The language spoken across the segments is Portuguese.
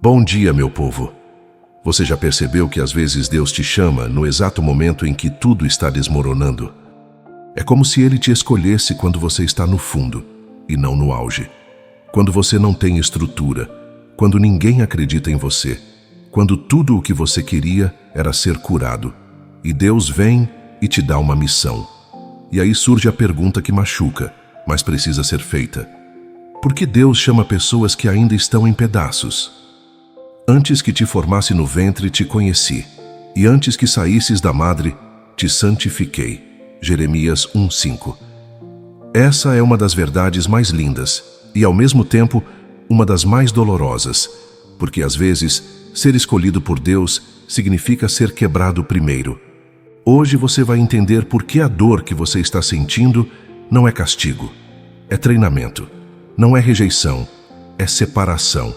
Bom dia, meu povo. Você já percebeu que às vezes Deus te chama no exato momento em que tudo está desmoronando? É como se Ele te escolhesse quando você está no fundo e não no auge. Quando você não tem estrutura, quando ninguém acredita em você, quando tudo o que você queria era ser curado. E Deus vem e te dá uma missão. E aí surge a pergunta que machuca, mas precisa ser feita. Por que Deus chama pessoas que ainda estão em pedaços? Antes que te formasse no ventre, te conheci, e antes que saísses da madre, te santifiquei. Jeremias 1:5. Essa é uma das verdades mais lindas, e ao mesmo tempo, uma das mais dolorosas, porque às vezes, ser escolhido por Deus significa ser quebrado primeiro. Hoje você vai entender por que a dor que você está sentindo não é castigo, é treinamento, não é rejeição, é separação.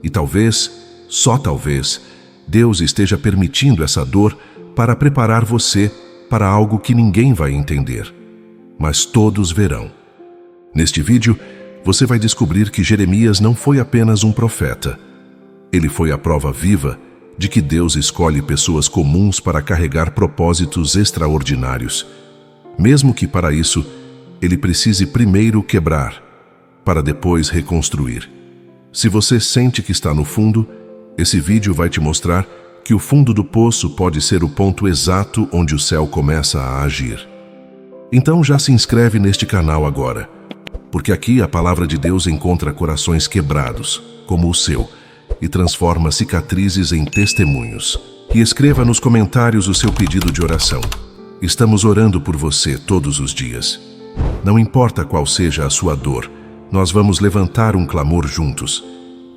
E talvez, só talvez, Deus esteja permitindo essa dor para preparar você para algo que ninguém vai entender, mas todos verão. Neste vídeo, você vai descobrir que Jeremias não foi apenas um profeta. Ele foi a prova viva de que Deus escolhe pessoas comuns para carregar propósitos extraordinários, mesmo que para isso ele precise primeiro quebrar, para depois reconstruir. Se você sente que está no fundo, esse vídeo vai te mostrar que o fundo do poço pode ser o ponto exato onde o céu começa a agir. Então já se inscreve neste canal agora, porque aqui a palavra de Deus encontra corações quebrados, como o seu, e transforma cicatrizes em testemunhos. E escreva nos comentários o seu pedido de oração. Estamos orando por você todos os dias. Não importa qual seja a sua dor, nós vamos levantar um clamor juntos.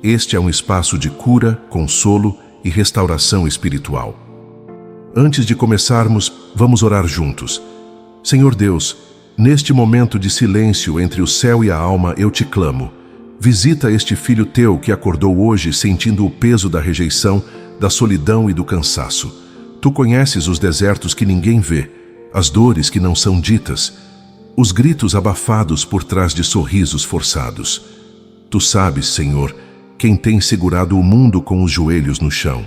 Este é um espaço de cura, consolo e restauração espiritual. Antes de começarmos, vamos orar juntos. Senhor Deus, neste momento de silêncio entre o céu e a alma, eu te clamo. Visita este filho teu que acordou hoje sentindo o peso da rejeição, da solidão e do cansaço. Tu conheces os desertos que ninguém vê, as dores que não são ditas, os gritos abafados por trás de sorrisos forçados. Tu sabes, Senhor, quem tem segurado o mundo com os joelhos no chão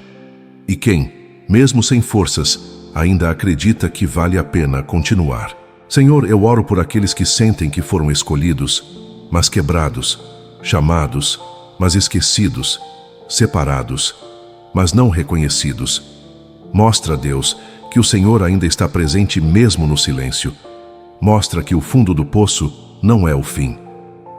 e quem, mesmo sem forças, ainda acredita que vale a pena continuar. Senhor, eu oro por aqueles que sentem que foram escolhidos, mas quebrados, chamados, mas esquecidos, separados, mas não reconhecidos. Mostra, Deus, que o Senhor ainda está presente mesmo no silêncio. Mostra que o fundo do poço não é o fim.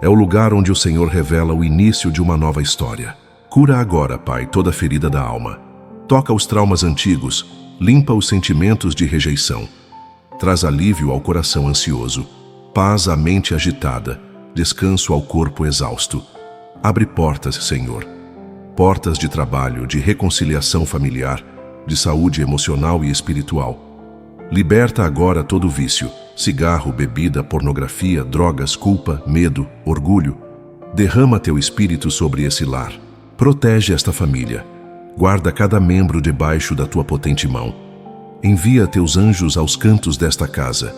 É o lugar onde o Senhor revela o início de uma nova história. Cura agora, Pai, toda ferida da alma. Toca os traumas antigos, limpa os sentimentos de rejeição. Traz alívio ao coração ansioso, paz à mente agitada, descanso ao corpo exausto. Abre portas, Senhor. Portas de trabalho, de reconciliação familiar, de saúde emocional e espiritual. Liberta agora todo vício, cigarro, bebida, pornografia, drogas, culpa, medo, orgulho. Derrama teu espírito sobre esse lar. Protege esta família. Guarda cada membro debaixo da tua potente mão. Envia teus anjos aos cantos desta casa.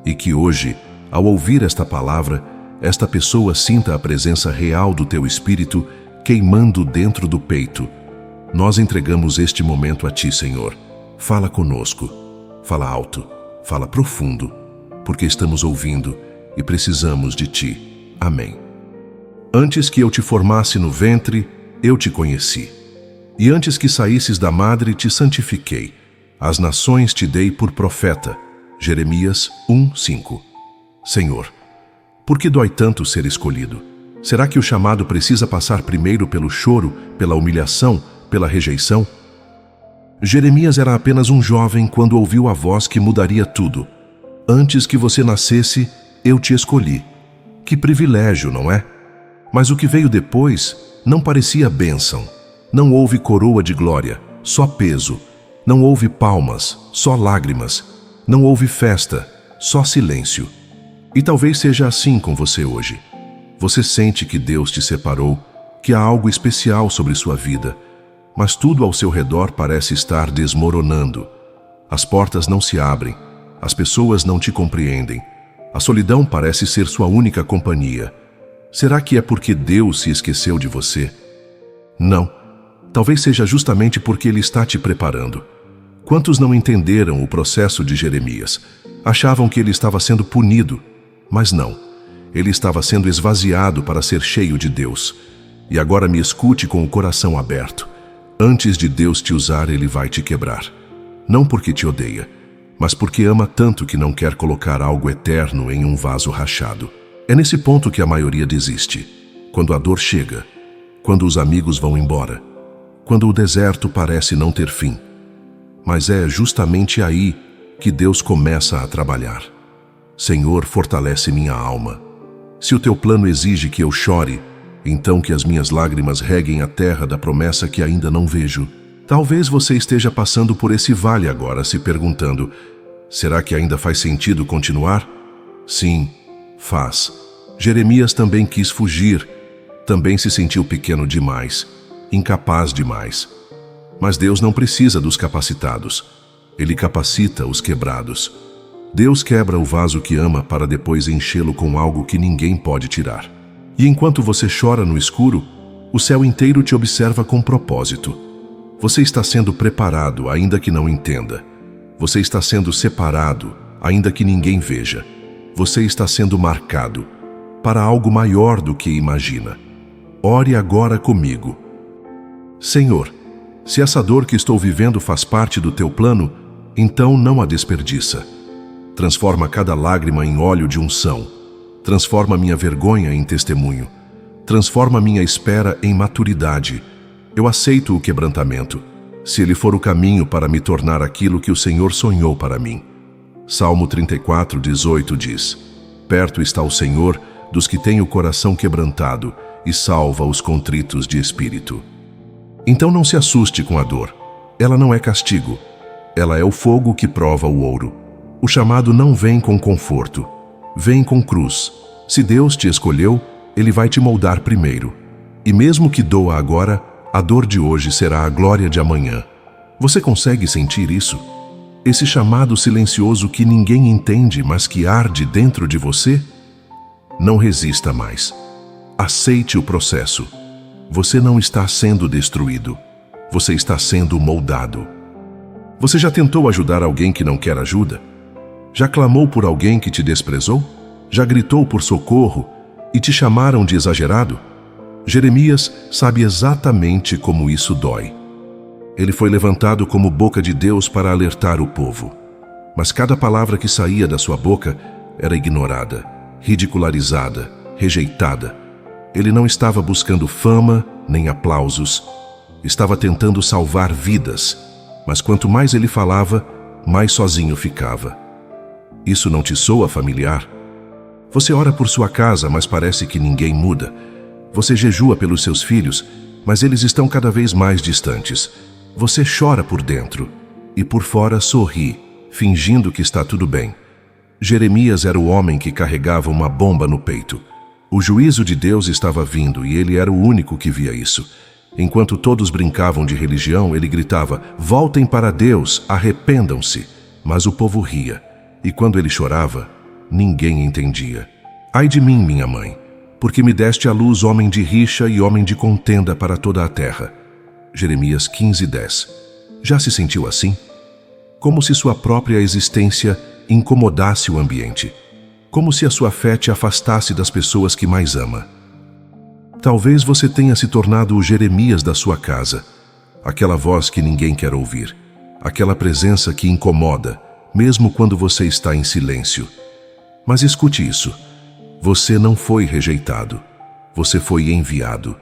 E que hoje, ao ouvir esta palavra, esta pessoa sinta a presença real do teu espírito queimando dentro do peito. Nós entregamos este momento a ti, Senhor. Fala conosco. Fala alto, fala profundo, porque estamos ouvindo e precisamos de ti. Amém. Antes que eu te formasse no ventre, eu te conheci. E antes que saísses da madre, te santifiquei. As nações te dei por profeta. Jeremias 1:5. Senhor, por que dói tanto ser escolhido? Será que o chamado precisa passar primeiro pelo choro, pela humilhação, pela rejeição? Jeremias era apenas um jovem quando ouviu a voz que mudaria tudo. Antes que você nascesse, eu te escolhi. Que privilégio, não é? Mas o que veio depois não parecia bênção. Não houve coroa de glória, só peso. Não houve palmas, só lágrimas. Não houve festa, só silêncio. E talvez seja assim com você hoje. Você sente que Deus te separou, que há algo especial sobre sua vida, mas tudo ao seu redor parece estar desmoronando. As portas não se abrem, as pessoas não te compreendem, a solidão parece ser sua única companhia. Será que é porque Deus se esqueceu de você? Não, Talvez seja justamente porque Ele está te preparando. Quantos não entenderam o processo de Jeremias? Achavam que ele estava sendo punido, mas não. Ele estava sendo esvaziado para ser cheio de Deus. E agora me escute com o coração aberto. Antes de Deus te usar, Ele vai te quebrar. Não porque te odeia, mas porque ama tanto que não quer colocar algo eterno em um vaso rachado. É nesse ponto que a maioria desiste. Quando a dor chega, quando os amigos vão embora, quando o deserto parece não ter fim. Mas é justamente aí que Deus começa a trabalhar. Senhor, fortalece minha alma. Se o teu plano exige que eu chore, então que as minhas lágrimas reguem a terra da promessa que ainda não vejo. Talvez você esteja passando por esse vale agora, se perguntando: será que ainda faz sentido continuar? Sim, faz. Jeremias também quis fugir, também se sentiu pequeno demais, incapaz demais. Mas Deus não precisa dos capacitados. Ele capacita os quebrados. Deus quebra o vaso que ama para depois enchê-lo com algo que ninguém pode tirar. E enquanto você chora no escuro, o céu inteiro te observa com propósito. Você está sendo preparado, ainda que não entenda. Você está sendo separado, ainda que ninguém veja. Você está sendo marcado para algo maior do que imagina. Ore agora comigo. Senhor, se essa dor que estou vivendo faz parte do teu plano, então não a desperdiça. Transforma cada lágrima em óleo de unção. Transforma minha vergonha em testemunho. Transforma minha espera em maturidade. Eu aceito o quebrantamento, se ele for o caminho para me tornar aquilo que o Senhor sonhou para mim. Salmo 34:18 diz: perto está o Senhor dos que têm o coração quebrantado e salva os contritos de espírito. Então não se assuste com a dor. Ela não é castigo. Ela é o fogo que prova o ouro. O chamado não vem com conforto. Vem com cruz. Se Deus te escolheu, Ele vai te moldar primeiro. E mesmo que doa agora, a dor de hoje será a glória de amanhã. Você consegue sentir isso? Esse chamado silencioso que ninguém entende, mas que arde dentro de você? Não resista mais. Aceite o processo. Você não está sendo destruído. Você está sendo moldado. Você já tentou ajudar alguém que não quer ajuda? Já clamou por alguém que te desprezou? Já gritou por socorro e te chamaram de exagerado? Jeremias sabe exatamente como isso dói. Ele foi levantado como boca de Deus para alertar o povo. Mas cada palavra que saía da sua boca era ignorada, ridicularizada, rejeitada. Ele não estava buscando fama nem aplausos. Estava tentando salvar vidas. Mas quanto mais ele falava, mais sozinho ficava. Isso não te soa familiar? Você ora por sua casa, mas parece que ninguém muda. Você jejua pelos seus filhos, mas eles estão cada vez mais distantes. Você chora por dentro e por fora sorri, fingindo que está tudo bem. Jeremias era o homem que carregava uma bomba no peito. O juízo de Deus estava vindo e ele era o único que via isso. Enquanto todos brincavam de religião, ele gritava: voltem para Deus, arrependam-se. Mas o povo ria, e quando ele chorava, ninguém entendia. Ai de mim, minha mãe, porque me deste à luz homem de rixa e homem de contenda para toda a terra. Jeremias 15:10. Já se sentiu assim? Como se sua própria existência incomodasse o ambiente. Como se a sua fé te afastasse das pessoas que mais ama. Talvez você tenha se tornado o Jeremias da sua casa. Aquela voz que ninguém quer ouvir. Aquela presença que incomoda, mesmo quando você está em silêncio. Mas escute isso. Você não foi rejeitado. Você foi enviado.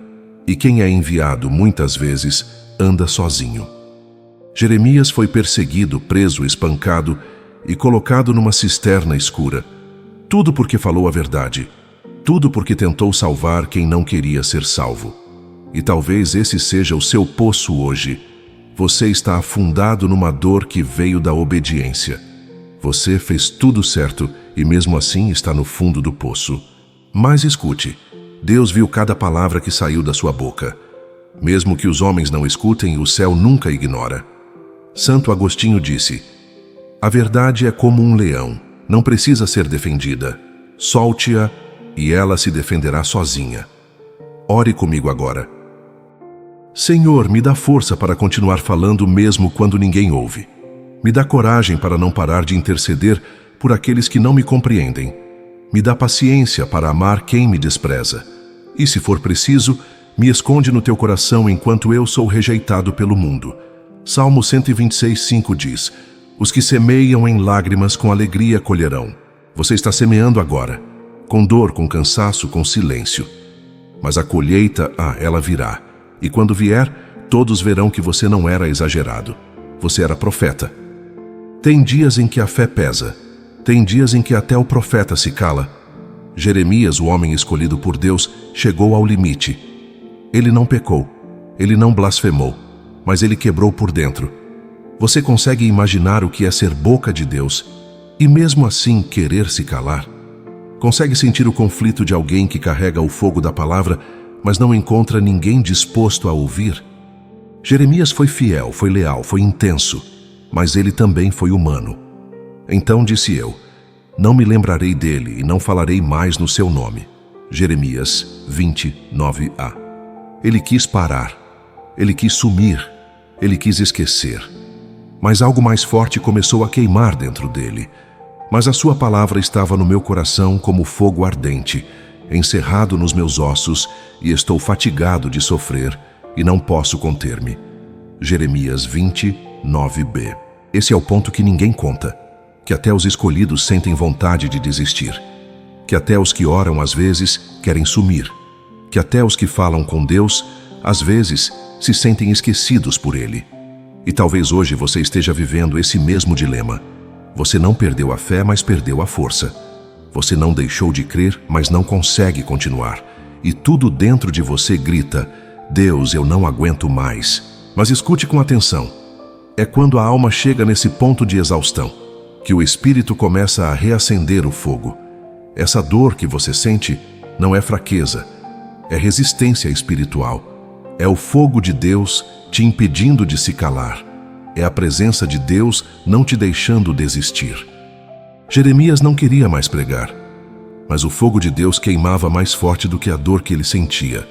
E quem é enviado, muitas vezes, anda sozinho. Jeremias foi perseguido, preso, espancado e colocado numa cisterna escura. Tudo porque falou a verdade. Tudo porque tentou salvar quem não queria ser salvo. E talvez esse seja o seu poço hoje. Você está afundado numa dor que veio da obediência. Você fez tudo certo e mesmo assim está no fundo do poço. Mas escute, Deus viu cada palavra que saiu da sua boca. Mesmo que os homens não escutem, o céu nunca ignora. Santo Agostinho disse: a verdade é como um leão, não precisa ser defendida. Solte-a e ela se defenderá sozinha. Ore comigo agora. Senhor, me dá força para continuar falando mesmo quando ninguém ouve. Me dá coragem para não parar de interceder por aqueles que não me compreendem. Me dá paciência para amar quem me despreza. E, se for preciso, me esconde no teu coração enquanto eu sou rejeitado pelo mundo. Salmo 126:5 diz: os que semeiam em lágrimas com alegria colherão. Você está semeando agora, com dor, com cansaço, com silêncio. Mas a colheita, ela virá. E quando vier, todos verão que você não era exagerado. Você era profeta. Tem dias em que a fé pesa. Tem dias em que até o profeta se cala. Jeremias, o homem escolhido por Deus, chegou ao limite. Ele não pecou. Ele não blasfemou. Mas ele quebrou por dentro. Você consegue imaginar o que é ser boca de Deus e mesmo assim querer se calar? Consegue sentir o conflito de alguém que carrega o fogo da palavra, mas não encontra ninguém disposto a ouvir? Jeremias foi fiel, foi leal, foi intenso, mas ele também foi humano. Então disse eu: não me lembrarei dele e não falarei mais no seu nome. Jeremias 29a. Ele quis parar, ele quis sumir, ele quis esquecer. Mas algo mais forte começou a queimar dentro dele. Mas a sua palavra estava no meu coração como fogo ardente, encerrado nos meus ossos, e estou fatigado de sofrer, e não posso conter-me. Jeremias 29b. Esse é o ponto que ninguém conta, que até os escolhidos sentem vontade de desistir, que até os que oram às vezes querem sumir, que até os que falam com Deus, às vezes, se sentem esquecidos por Ele. E talvez hoje você esteja vivendo esse mesmo dilema. Você não perdeu a fé, mas perdeu a força. Você não deixou de crer, mas não consegue continuar. E tudo dentro de você grita: Deus, eu não aguento mais. Mas escute com atenção. É quando a alma chega nesse ponto de exaustão que o Espírito começa a reacender o fogo. Essa dor que você sente não é fraqueza, é resistência espiritual. É o fogo de Deus te impedindo de se calar. É a presença de Deus não te deixando desistir. Jeremias não queria mais pregar, mas o fogo de Deus queimava mais forte do que a dor que ele sentia.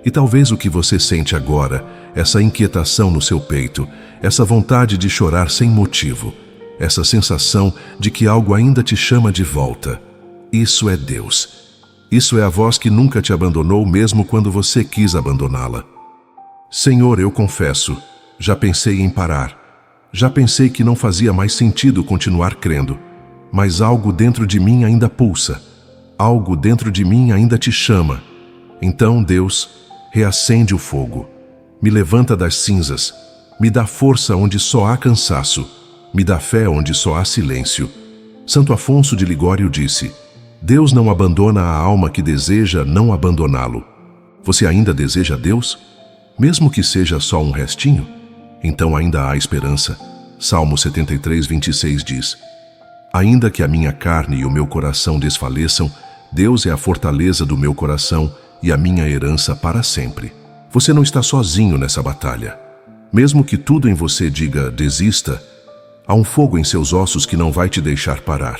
E talvez o que você sente agora, essa inquietação no seu peito, essa vontade de chorar sem motivo, essa sensação de que algo ainda te chama de volta, isso é Deus. Isso é a voz que nunca te abandonou mesmo quando você quis abandoná-la. Senhor, eu confesso, já pensei em parar. Já pensei que não fazia mais sentido continuar crendo, mas algo dentro de mim ainda pulsa, algo dentro de mim ainda te chama. Então, Deus, reacende o fogo, me levanta das cinzas, me dá força onde só há cansaço, me dá fé onde só há silêncio. Santo Afonso de Ligório disse: Deus não abandona a alma que deseja não abandoná-lo. Você ainda deseja Deus? Mesmo que seja só um restinho? Então ainda há esperança. Salmo 73:26 diz: ainda que a minha carne e o meu coração desfaleçam, Deus é a fortaleza do meu coração e a minha herança para sempre. Você não está sozinho nessa batalha. Mesmo que tudo em você diga desista, há um fogo em seus ossos que não vai te deixar parar.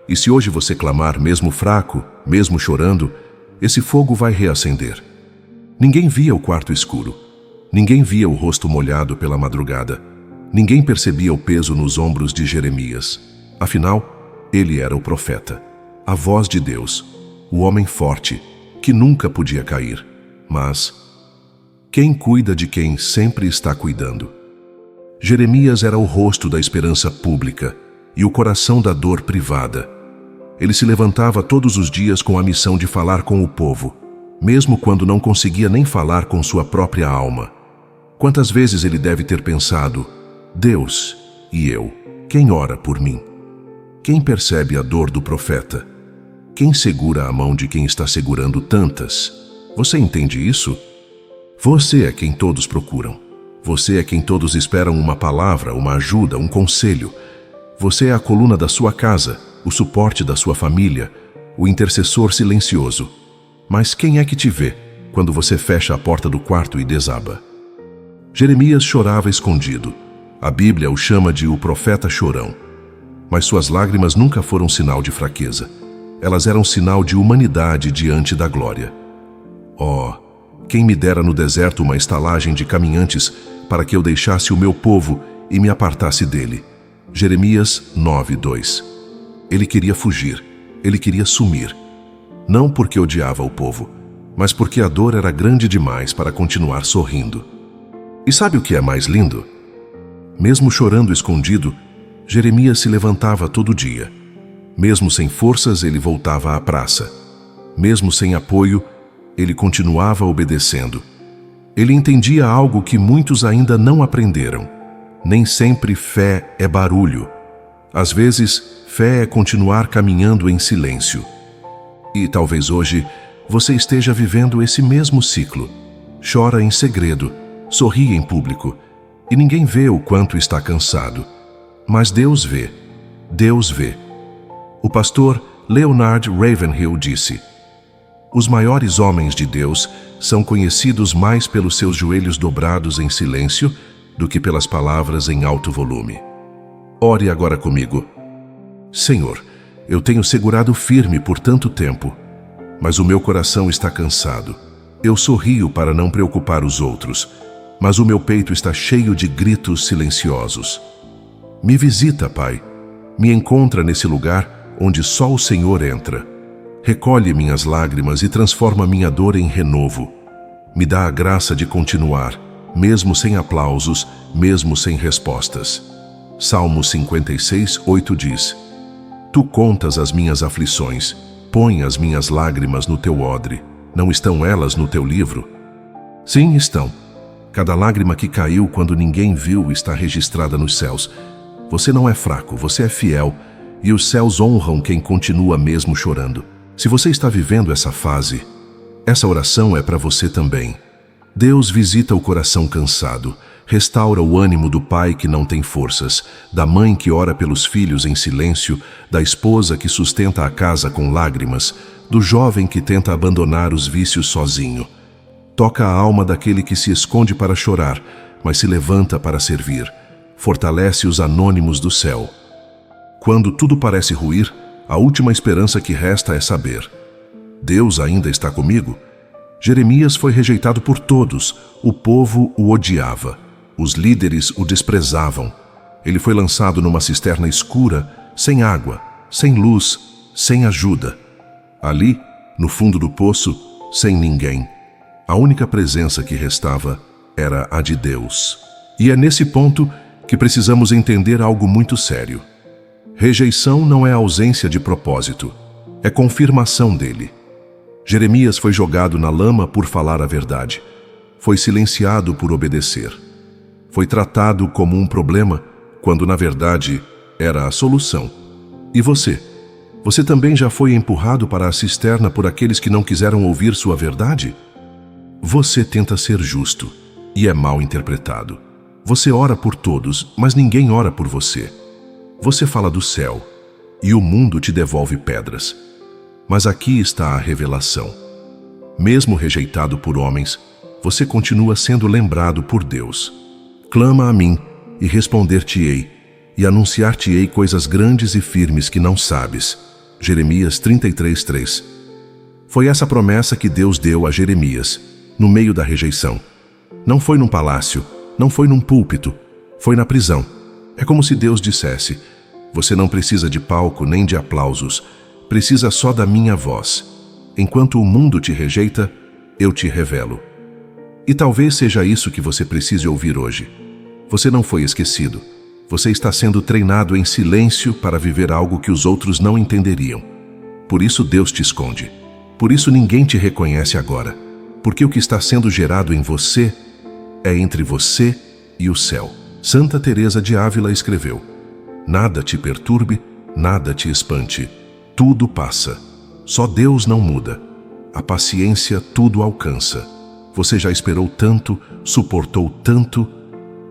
E se hoje você clamar mesmo fraco, mesmo chorando, esse fogo vai reacender. Ninguém via o quarto escuro. Ninguém via o rosto molhado pela madrugada. Ninguém percebia o peso nos ombros de Jeremias. Afinal, ele era o profeta, a voz de Deus, o homem forte, que nunca podia cair. Mas quem cuida de quem sempre está cuidando? Jeremias era o rosto da esperança pública e o coração da dor privada. Ele se levantava todos os dias com a missão de falar com o povo, mesmo quando não conseguia nem falar com sua própria alma. Quantas vezes ele deve ter pensado: Deus e eu, quem ora por mim? Quem percebe a dor do profeta? Quem segura a mão de quem está segurando tantas? Você entende isso? Você é quem todos procuram. Você é quem todos esperam uma palavra, uma ajuda, um conselho. Você é a coluna da sua casa, o suporte da sua família, o intercessor silencioso. Mas quem é que te vê quando você fecha a porta do quarto e desaba? Jeremias chorava escondido. A Bíblia o chama de o profeta chorão. Mas suas lágrimas nunca foram sinal de fraqueza. Elas eram sinal de humanidade diante da glória. Oh, Quem me dera no deserto uma estalagem de caminhantes para que eu deixasse o meu povo e me apartasse dele. Jeremias 9:2. Ele queria fugir, ele queria sumir. Não porque odiava o povo, mas porque a dor era grande demais para continuar sorrindo. E sabe o que é mais lindo? Mesmo chorando escondido, Jeremias se levantava todo dia. Mesmo sem forças, ele voltava à praça. Mesmo sem apoio, ele continuava obedecendo. Ele entendia algo que muitos ainda não aprenderam. Nem sempre fé é barulho. Às vezes, fé é continuar caminhando em silêncio. E talvez hoje você esteja vivendo esse mesmo ciclo. Chora em segredo, sorri em público, e ninguém vê o quanto está cansado. Mas Deus vê. Deus vê. O pastor Leonard Ravenhill disse: os maiores homens de Deus são conhecidos mais pelos seus joelhos dobrados em silêncio do que pelas palavras em alto volume. Ore agora comigo. Senhor, eu tenho segurado firme por tanto tempo, mas o meu coração está cansado. Eu sorrio para não preocupar os outros, mas o meu peito está cheio de gritos silenciosos. Me visita, Pai. Me encontra nesse lugar onde só o Senhor entra. Recolhe minhas lágrimas e transforma minha dor em renovo. Me dá a graça de continuar, mesmo sem aplausos, mesmo sem respostas. Salmo 56:8 diz: Tu contas as minhas aflições, põe as minhas lágrimas no teu odre. Não estão elas no teu livro? Sim, estão. Cada lágrima que caiu quando ninguém viu está registrada nos céus. Você não é fraco, você é fiel, e os céus honram quem continua mesmo chorando. Se você está vivendo essa fase, essa oração é para você também. Deus visita o coração cansado, restaura o ânimo do pai que não tem forças, da mãe que ora pelos filhos em silêncio, da esposa que sustenta a casa com lágrimas, do jovem que tenta abandonar os vícios sozinho. Toca a alma daquele que se esconde para chorar, mas se levanta para servir. Fortalece os anônimos do céu. Quando tudo parece ruir, a última esperança que resta é saber: Deus ainda está comigo? Jeremias foi rejeitado por todos, o povo o odiava, os líderes o desprezavam. Ele foi lançado numa cisterna escura, sem água, sem luz, sem ajuda. Ali, no fundo do poço, sem ninguém. A única presença que restava era a de Deus. E é nesse ponto que precisamos entender algo muito sério. Rejeição não é ausência de propósito, é confirmação dele. Jeremias foi jogado na lama por falar a verdade. Foi silenciado por obedecer. Foi tratado como um problema, quando na verdade era a solução. E você? Você também já foi empurrado para a cisterna por aqueles que não quiseram ouvir sua verdade? Você tenta ser justo e é mal interpretado. Você ora por todos, mas ninguém ora por você. Você fala do céu e o mundo te devolve pedras. Mas aqui está a revelação. Mesmo rejeitado por homens, você continua sendo lembrado por Deus. Clama a mim e responder-te-ei, e anunciar-te-ei coisas grandes e firmes que não sabes. Jeremias 33:3. Foi essa promessa que Deus deu a Jeremias, no meio da rejeição. Não foi num palácio, não foi num púlpito, foi na prisão. É como se Deus dissesse: você não precisa de palco nem de aplausos, precisa só da minha voz. Enquanto o mundo te rejeita, eu te revelo. E talvez seja isso que você precise ouvir hoje. Você não foi esquecido. Você está sendo treinado em silêncio para viver algo que os outros não entenderiam. Por isso Deus te esconde. Por isso ninguém te reconhece agora. Porque o que está sendo gerado em você é entre você e o céu. Santa Teresa de Ávila escreveu: nada te perturbe, nada te espante. Tudo passa. Só Deus não muda. A paciência tudo alcança. Você já esperou tanto, suportou tanto.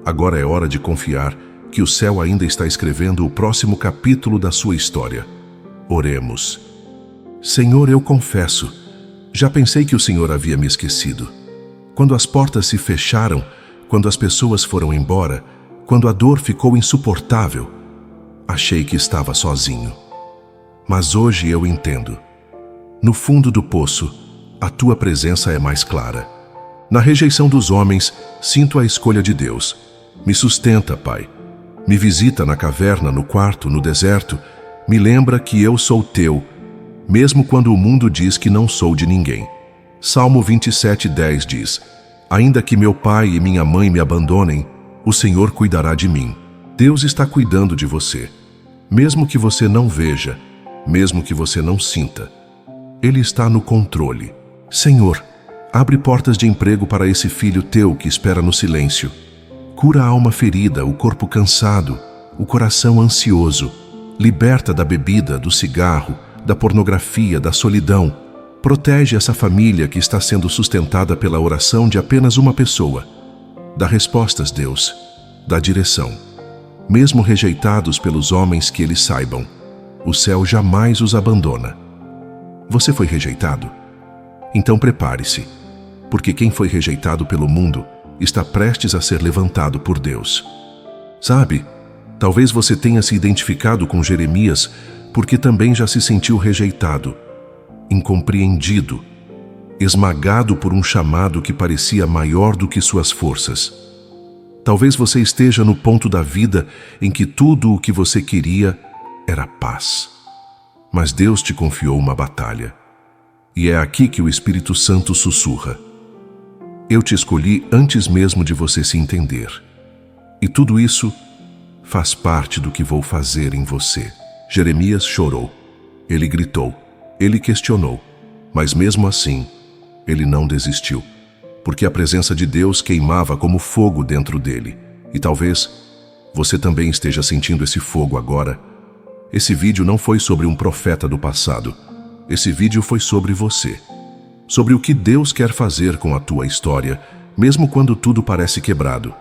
Agora é hora de confiar que o céu ainda está escrevendo o próximo capítulo da sua história. Oremos. Senhor, eu confesso, já pensei que o Senhor havia me esquecido. Quando as portas se fecharam, quando as pessoas foram embora, quando a dor ficou insuportável, achei que estava sozinho. Mas hoje eu entendo. No fundo do poço, a tua presença é mais clara. Na rejeição dos homens, sinto a escolha de Deus. Me sustenta, Pai. Me visita na caverna, no quarto, no deserto. Me lembra que eu sou teu, mesmo quando o mundo diz que não sou de ninguém. Salmo 27:10 diz: Ainda que meu pai e minha mãe me abandonem, o Senhor cuidará de mim. Deus está cuidando de você. Mesmo que você não veja, mesmo que você não sinta, Ele está no controle. Senhor, abre portas de emprego para esse filho teu que espera no silêncio. Cura a alma ferida, o corpo cansado, o coração ansioso. Liberta da bebida, do cigarro, da pornografia, da solidão. Protege essa família que está sendo sustentada pela oração de apenas uma pessoa. Dá respostas, Deus. Dá direção. Mesmo rejeitados pelos homens, que eles saibam, o céu jamais os abandona. Você foi rejeitado? Então prepare-se, porque quem foi rejeitado pelo mundo está prestes a ser levantado por Deus. Sabe, talvez você tenha se identificado com Jeremias porque também já se sentiu rejeitado, incompreendido, esmagado por um chamado que parecia maior do que suas forças. Talvez você esteja no ponto da vida em que tudo o que você queria era paz. Mas Deus te confiou uma batalha. E é aqui que o Espírito Santo sussurra: Eu te escolhi antes mesmo de você se entender. E tudo isso faz parte do que vou fazer em você. Jeremias chorou. Ele gritou. Ele questionou. Mas mesmo assim, ele não desistiu. Porque a presença de Deus queimava como fogo dentro dele. E talvez você também esteja sentindo esse fogo agora. Esse vídeo não foi sobre um profeta do passado. Esse vídeo foi sobre você. Sobre o que Deus quer fazer com a tua história, mesmo quando tudo parece quebrado.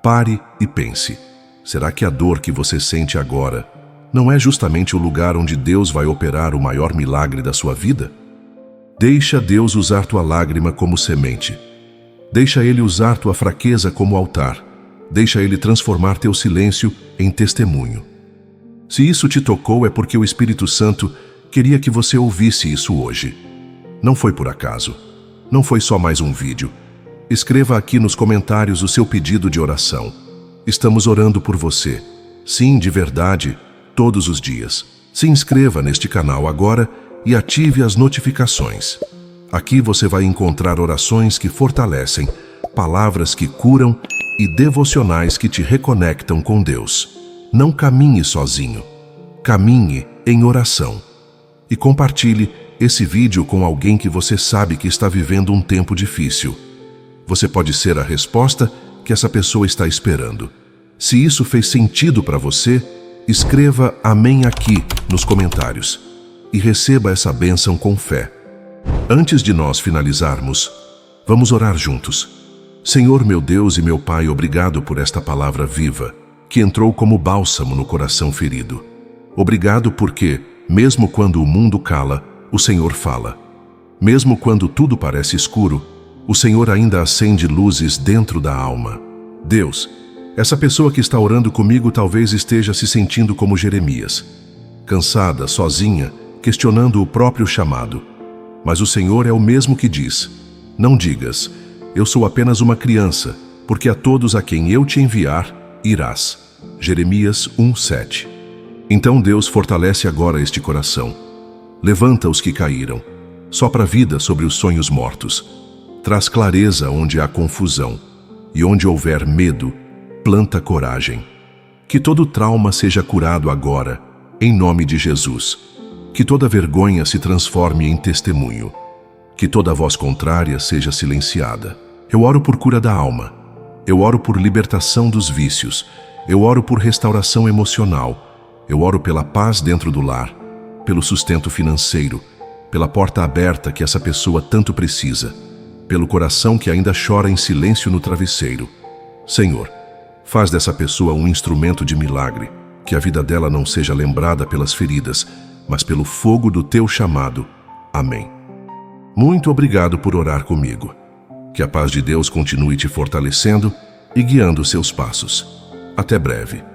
Pare e pense. Será que a dor que você sente agora não é justamente o lugar onde Deus vai operar o maior milagre da sua vida? Deixa Deus usar tua lágrima como semente. Deixa Ele usar tua fraqueza como altar. Deixa Ele transformar teu silêncio em testemunho. Se isso te tocou, é porque o Espírito Santo queria que você ouvisse isso hoje. Não foi por acaso. Não foi só mais um vídeo. Escreva aqui nos comentários o seu pedido de oração. Estamos orando por você. Sim, de verdade, todos os dias. Se inscreva neste canal agora e ative as notificações. Aqui você vai encontrar orações que fortalecem, palavras que curam e devocionais que te reconectam com Deus. Não caminhe sozinho. Caminhe em oração. E compartilhe esse vídeo com alguém que você sabe que está vivendo um tempo difícil. Você pode ser a resposta que essa pessoa está esperando. Se isso fez sentido para você, escreva amém aqui nos comentários e receba essa bênção com fé. Antes de nós finalizarmos, vamos orar juntos. Senhor, meu Deus e meu Pai, obrigado por esta palavra viva, que entrou como bálsamo no coração ferido. Obrigado porque, mesmo quando o mundo cala, o Senhor fala. Mesmo quando tudo parece escuro, o Senhor ainda acende luzes dentro da alma. Deus, essa pessoa que está orando comigo talvez esteja se sentindo como Jeremias, cansada, sozinha, questionando o próprio chamado. Mas o Senhor é o mesmo que diz: não digas, eu sou apenas uma criança, porque a todos a quem eu te enviar, irás. Jeremias 1:7. Então Deus fortalece agora este coração. Levanta os que caíram. Sopra vida sobre os sonhos mortos. Traz clareza onde há confusão. E onde houver medo, planta coragem. Que todo trauma seja curado agora, em nome de Jesus. Que toda vergonha se transforme em testemunho. Que toda voz contrária seja silenciada. Eu oro por cura da alma. Eu oro por libertação dos vícios. Eu oro por restauração emocional. Eu oro pela paz dentro do lar, pelo sustento financeiro, pela porta aberta que essa pessoa tanto precisa, pelo coração que ainda chora em silêncio no travesseiro. Senhor, faz dessa pessoa um instrumento de milagre, que a vida dela não seja lembrada pelas feridas, mas pelo fogo do teu chamado. Amém. Muito obrigado por orar comigo. Que a paz de Deus continue te fortalecendo e guiando seus passos. Até breve.